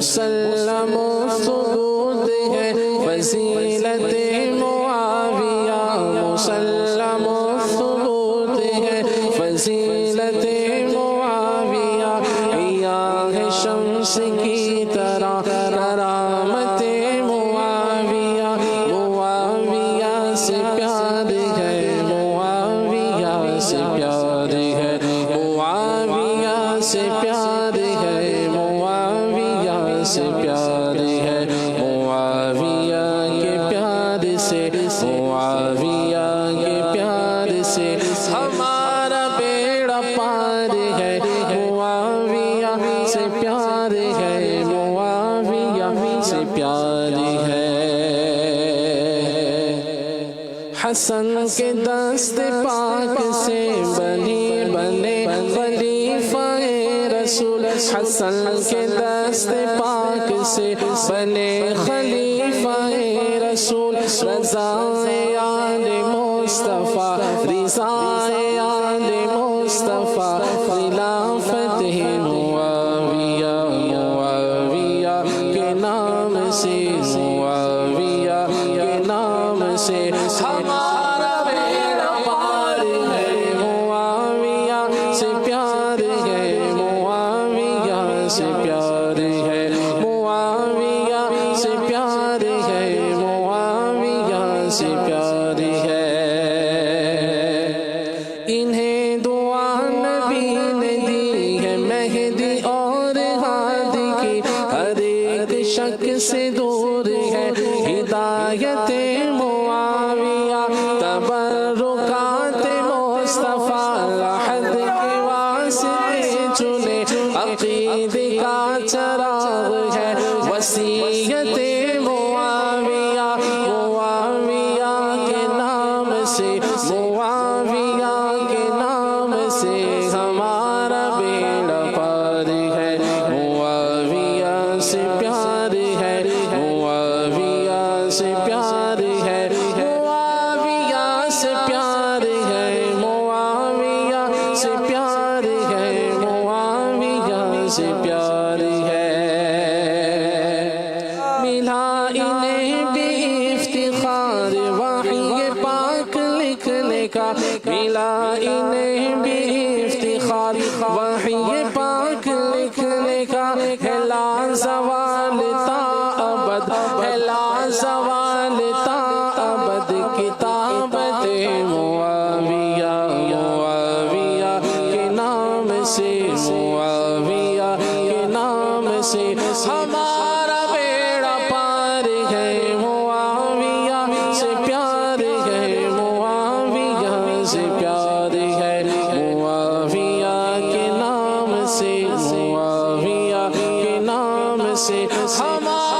مسلم ثبوت ہے فضیلت معاویہ، مسلم ثبوت ہے فضیلت معاویہ، عیاں ہے شمس کی طرح کرامت معاویہ، معاویہ سے پیار ہے، معاویہ سے پیار ہے، معاویہ سے پیار ہے، معاویہ سے پیار ہے، معاویہ کے پیار سے، معاویہ کے پیار سے ہمارا بیڑا پار ہے، معاویہ سے پیار ہے، معاویہ سے پیار ہے۔ حسن کے دست پاک سے بنے خلیفہ رسول، حسن کے دست پاک سے بنے خلیفہ رسول، رضائے آل مصطفیٰ، رضائے آل مصطفیٰ، خلافت معاویہ، معاویہ کے نام سے، معاویہ کے نام سے ہمارا بیڑا پار ہے، معاویہ سے پیار ہے، معاویہ سے پیار ہے، معاویہ سے پیار ہے، معاویہ سے پیار ہے۔ انہیں دعا نبی نے دی ہے مہدی اور ہادی کی، ہر ایک شک سے دور ہے ہدایت معاویہ، تبرکات مصطفیٰ لحد کے واسطے چنے، عقید کا چراغ ہے وصیت معاویہ، معاویہ کے نام سے، معاویہ کے نام سے ہمارا بیڑا پار ہے، معاویہ سے پیار ہے، معاویہ سے پیار ہے، معاویہ سے پیار ہے، معاویہ سے پیار ہے، معاویہ سے پیار ہے۔ ملا انہیں بھی افتخار وحی پاک لکھنے کا، ملا انہیں بھی افتخار وحی پاک لکھنے کا، ہے لا زوال تا ابد، ہے لا زوال تا ابد کتابت معاویہ، معاویہ کے نام سے، معاویہ کے نام سے ہمارا بیڑا پار ہے، معاویہ سے پیار ہے، معاویہ سے پیار ہے، معاویہ کے نام سے، معاویہ کے نام سے ہمارا